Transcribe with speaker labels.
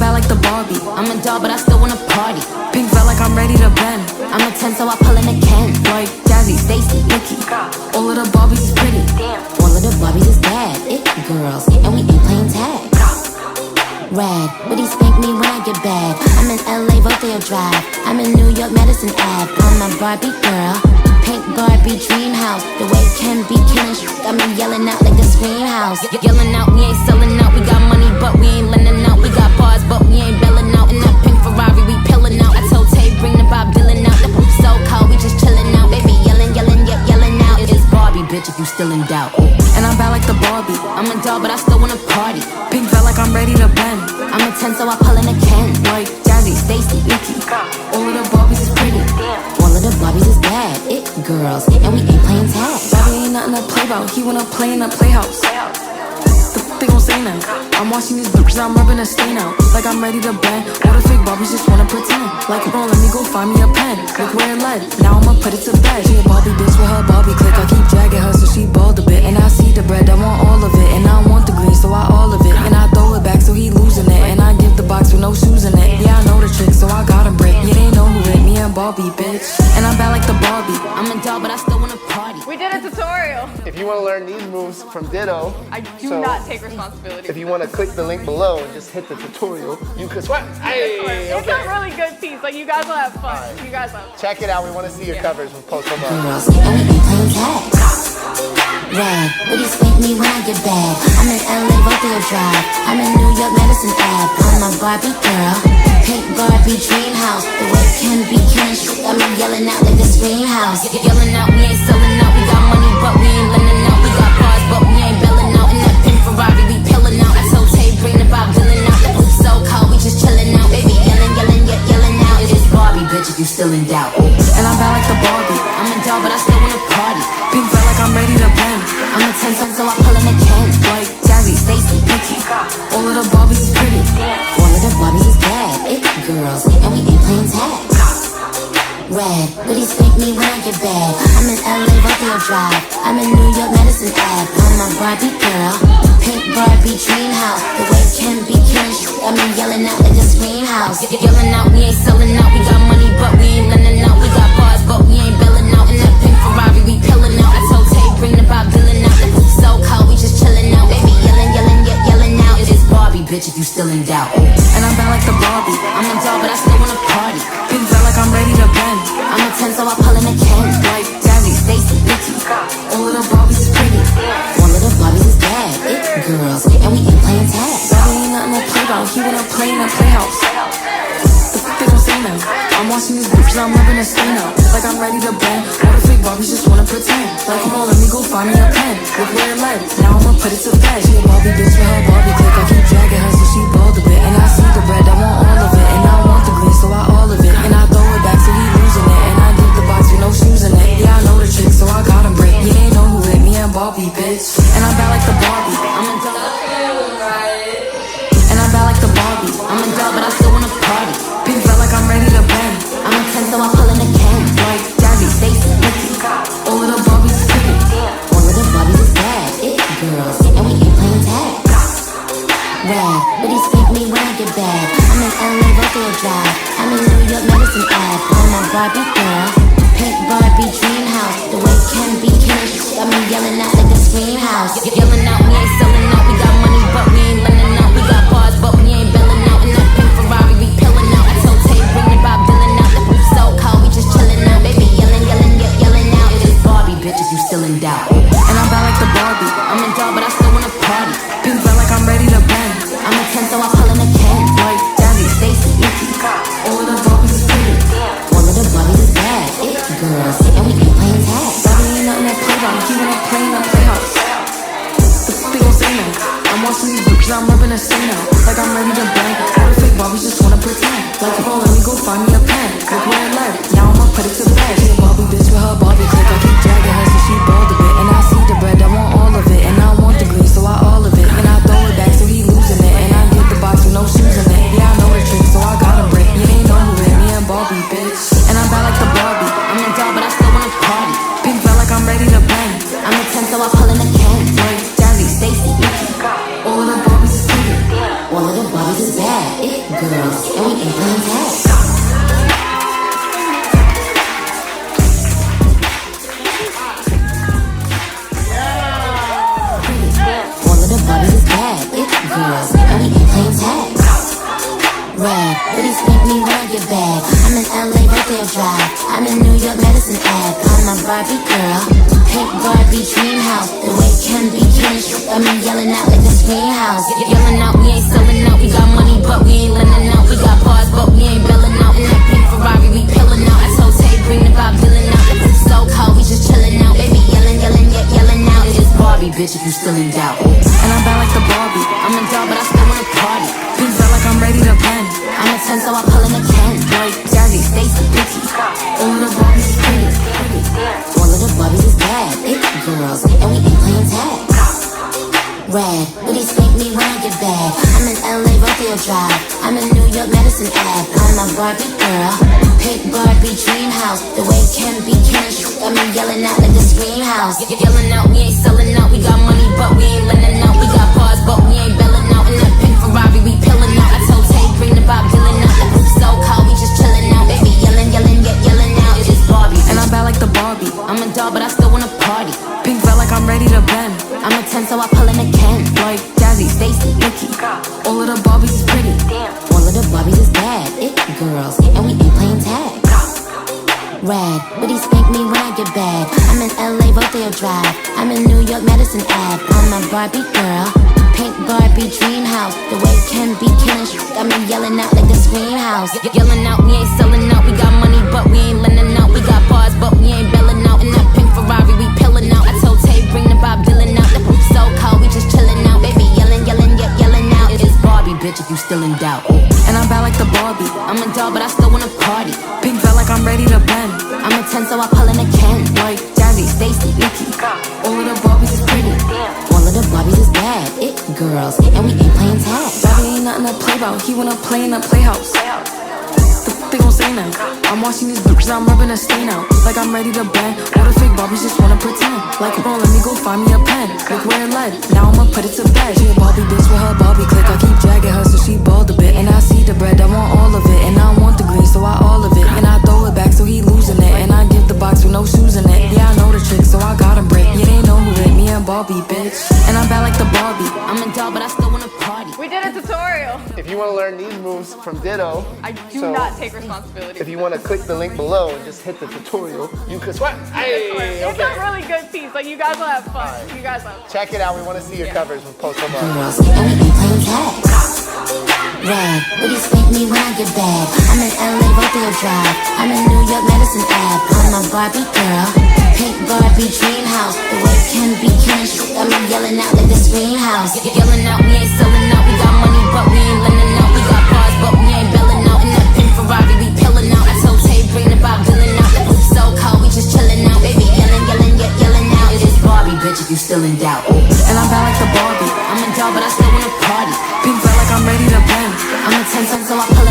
Speaker 1: bad like the Barbie. I'm a doll, but I still wanna party. Pink felt like I'm ready to bend. I'm a 10, so I pull in a Ken. Like Jazzy, Stacy, Nikki. All of the Barbies is pretty. All of the Barbies is bad. It girls, and we ain't playing tag. Rad, but he spank me when I get bad. I'm in LA, Rodeo Drive. I'm in New York, Madison Ave. I'm a Barbie girl. Pink Barbie dream house. The way Ken be killing shit got me yelling out like the scream house. Yelling out, we ain't selling out. We got money, but we ain't lending out. We got bars, but we ain't belling out. In that pink Ferrari, we pillin' out. I told Tay, bring the Bob Dylan out. The poop so cold, we just chillin' out. Baby, yelling, yelling, yelling out. It's Barbie, bitch, if you still in doubt. And I'm bad like the Barbie. I'm a doll, but I still wanna party. Pink felt like I'm ready to bend. I'm a 10, so I pull in a Ken. Like Jazzy, Stacy, Nikki. All of the Barbies is pretty. All of the Barbies is bad. It girls, and we ain't playing tag. Barbie ain't nothing to play about. He wanna play in a playhouse. They gon' say now. I'm watching these bitches, I'm rubbing a stain out. Like I'm ready to bend. All the fake Barbies just wanna pretend. Like, bro, let me go find me a pen. Look where it led. Now I'ma put it to bed. She a Barbie bitch with her Barbie click. I keep dragging her so she bald a bit. And I see the bread, I want all of it. And I want the green, so I all of it. And I throw it back so he losing it. And I give the box with no shoes in it. Yeah, I know the trick, so I got him brick. Yeah, they know who it, me and Barbie, bitch. And I'm bad like the Barbie. I'm a doll, but I still wanna party.
Speaker 2: We did a tutorial.
Speaker 3: If you want to learn these moves from Ditto,
Speaker 2: I do not take responsibility.
Speaker 3: If you want to click the link below and just hit the tutorial, you can swap. Hey,
Speaker 2: it's a really good piece. Like, you guys will have fun. You guys will have fun.
Speaker 3: Check it out. We want to see your covers. We'll post them on.
Speaker 1: Girls, and we ain't playing tag. Rad, but he spank me when I get bad. I'm in LA, Rodeo Drive. I'm in New York, Madison Ave. I'm a Barbie girl. Pink Barbie dream house. The way Ken be killing shit got me yelling out like the scream house. Yelling out, we ain't selling out. We got money, but we ain't lending out. We got bars, but we ain't belling out. In that pink Ferrari, we pillin' out. I told Tay, bring the Bob Dylan out. The poop so cold, we just chillin' out. Baby, yelling, yelling, yelling out. It's Barbie, bitch, if you still in doubt. And I'm bad like the Barbie. I'm a doll, but I still wanna party. Pink felt like I'm ready to bend. I'm a 10, so I pull in a Ken. Like Jazzy, Stacy, Nikki. All of the Barbies is pretty. All of the Barbies is bad. It girls, and we ain't playing tag. Rad, but he spank me when I get bad. I'm in LA, Rodeo Drive. I'm in New York, Madison Ave. I'm a Barbie girl. Pink Barbie dream house. The way Ken be killing shit got me yelling out like the scream house. Yelling out, we ain't selling out. We got money, but we ain't lending out. We got bars, but we ain't belling out. In that pink Ferrari, we pillin' out. I told Tay, bring the Bob Dylan out. The poop so cold, we just chillin' out. Baby, yelling, yelling, yelling out. It's Barbie, bitch, if you still in doubt. And I'm bad like the Barbie. I'm a doll, but I still wanna party. Pink felt like I'm ready to bend. I'm a 10, so I pull in a Ken. Like Jazzy, Stacy, Nikki. All of the Barbies is pretty. All of the Barbies is bad. It girls, and we ain't playing tag. Barbie ain't nothing to play about. He wanna play in a playhouse. They gon' say now. I'm watching these bitches, I'm rubbing a stain out. Like I'm ready to bend. All the fake Barbies just wanna pretend. Like, come on, let me go find me a pen. Look where it led. Now I'ma put it to bed. She a Barbie bitch with her Barbie click. I keep dragging her so she bald a bit. And I see the bread, I want all of it. And I want the green, so I all of it. And I throw it back so he losing it. And I give the box with no shoes in it. Yeah, I know the trick, so I got him brick. Yeah, they know who it, me and Barbie, bitch. And I'm bad like the Barbie. I'm a doll. And I'm bad like the Barbie. I'm a doll, but I still wanna party. Pink felt like I'm ready to bend. I'm a 10, so I pull in a Ken. Like Jazzy, Stacy, Nikki. All of the Barbies is pretty. All of the Barbies is bad. It girls, and we ain't playing tag. Rad, but he spank me when I get bad. I'm in LA, Rodeo Drive. I'm in New York, Madison Ave. I'm a Barbie girl. Pink Barbie dream house. The way Ken be killing shit got me yelling out like the scream house. Yelling out, we ain't selling out. We got money, but we ain't lending out. We got bars, but we ain't belling out. In that pink Ferrari, we pillin' out. I told Tay, bring the Bob Dylan out. The poop so cold, we just chillin' out. Baby, yelling, yelling, yelling out. It's Barbie, bitch, if you still in doubt. And I'm bad like the Barbie. I'm a doll, but I still wanna party. Pink felt like I'm ready to bend. I'm a 10, so I pull in a Ken. Like Jazzy, Stacy, Nikki. All of the Barbies is pretty. All of the Barbies is bad. It girls, and we ain't playing tag. Barbie ain't nothing to play about. He wanna play in a playhouse. They gon' say now. I'm watching these bitches, I'm rubbing a stain out. Like I'm ready to bend. All the fake Barbies just wanna pretend. Like, come on, let me go find me a pen. Look where it led. Now I'ma put it to bed. She a Barbie bitch with her Barbie click. I keep dragging her so she bald a bit. And I see the bread, I want all of it. And I want the green, so I all of it. And I throw it back so he losing it. And I give the box with no shoes in it. Yeah, I know the trick, so I got him brick. Yeah, they know who it, me and Barbie, bitch. And I'm bad like the Barbie. I'm a doll, but I still wanna party. Pink felt like I'm ready to bend. I'm a 10, so I pull in a Ken. Like Jazzy, Stacy, Nikki. All of the Barbies is pretty. All of the Barbies is bad. it girls, and we ain't playing tag. All of the bodies is bad, it girls, and we ain't playing tag. Red, please make me run your bag. I'm in LA, Rodeo Drive. I'm in New York, Medicine Ave. I'm a Barbie girl, pink Barbie dream house. The way can be changed, got me yelling out like the screen house. Yelling out, we ain't selling out. We got money, but we ain't lending out. We got bars, but we ain't belling out. In that pink Ferrari, we pillin' out. I told Tay, bring the Bob Dylan out. It's so cold, we just chillin' out. Baby, yelling, yelling, yet yelling out. It's Barbie, bitch, if you still in doubt.
Speaker 4: And I'm bad like the Barbie. I'm a doll, but I still wanna party. Pink felt like I'm ready to bend.
Speaker 1: I'm a 10, so I pull in a 10. Like Jazzy, Stacy, Vicky. All of the Barbies is pretty. All of the Barbies is bad. It girls, and we ain't playing tag. Red, please spank me when I get back. I'm in LA, Rodeo Drive. I'm in New York, Medicine Ave. I'm a Barbie girl, pink Barbie dream house. The way can be changed, got me yelling out like the scream house. Yelling out, we ain't selling out. We got money, but we ain't lending out. We got bars, but we ain't belling out. In that pink Ferrari, we pillin' out. I told Tay, bring the Bob Dylan out. The poop so cold, we just chillin' out. Baby, yelling, yelling, yet yelling out. It's Barbie,
Speaker 4: And I'm bad like the Barbie.
Speaker 1: I'm a doll, but I still wanna party.
Speaker 4: Pink felt like I'm ready to bend.
Speaker 1: I'm a 10, so I pull in a Ken.
Speaker 4: Like Jazzy, Stacy, Vicky. All of the Barbies is pretty.
Speaker 1: All of the Barbies is bad, it girls, and we ain't playing tag. Red, Woody spank me when I get back. I'm in LA, Rodeo Drive. I'm in New York, Medicine Ave. I'm a Barbie girl, pink Barbie dream house. The way can be changed, got me yelling out like the screen house. Yelling out, we ain't selling out. We got money, but we ain't lending out. We got bars, but we ain't belling out. In that pink Ferrari, we pillin' out. I told Tay, bring the Bob Dylan out. The poop so cold, we just chillin' out. Baby, yelling, yelling, yet yelling out. It's Barbie, bitch, if you still in doubt.
Speaker 4: And I'm bad like the Barbie.
Speaker 1: I'm a doll, but I still wanna party.
Speaker 4: Pink felt like I'm ready to bend.
Speaker 1: I'm a 10, so I pull in a Ken.
Speaker 4: Like Jazzy, Stacy, Vicky. All of the Barbies is pretty.
Speaker 1: All of the Barbies is bad, it girls, and we ain't playing tag.
Speaker 4: Bobby ain't nothing to play about. He wanna play in the playhouse. They gon' say now. I'm watching these bitches, I'm rubbing a stain out. Like I'm ready to bend. All the fake Barbies just wanna pretend. Like, bro, let me go find me a pen. Look where it led. Now I'ma put it to bed. She a Barbie bitch with her Barbie click. I keep dragging her so she bald a bit. And I see the bread, I want all of it. And I want the green, so I all of it. And I throw it back so he losing it. And I give the box with no shoes in it. Yeah, I know the trick, so I got him brick. Yeah, they know who hit me and Barbie, bitch. And I'm bad like the Barbie.
Speaker 1: I'm a doll, but I still wanna party.
Speaker 2: We did a tutorial.
Speaker 3: If you want to learn these moves from Ditto,
Speaker 2: I do not take responsibility.
Speaker 3: if you want to click the link below and just hit the tutorial, you can swap. Hey,
Speaker 2: It's a really good piece. Like, you guys will have fun. You guys will have fun.
Speaker 3: check it out. We want to see your covers. We'll post them up.
Speaker 1: Girls, and we ain't playing tag. Red, Woody spank me when I get back. I'm in LA, Rodeo Drive. I'm in New York, Medicine Ave. I'm a Barbie girl, pink Barbie dream house. The way can be changed, got me yelling out like the screen house. Yelling out, we ain't selling out. We got money, but we ain't lending out. We got bars, but we ain't belling out. In that pink Ferrari, we pillin' out. I told Tay, bring the Bob Dylan out. The poop so cold, we just chillin' out. Baby, yelling, yelling, yet yelling out. It is Barbie, bitch, if you still in doubt.
Speaker 4: And I'm bad like the Barbie.
Speaker 1: I'm a doll, but I still wanna party.
Speaker 4: Pink felt like I'm ready to bend.
Speaker 1: I'm a 10, so I pull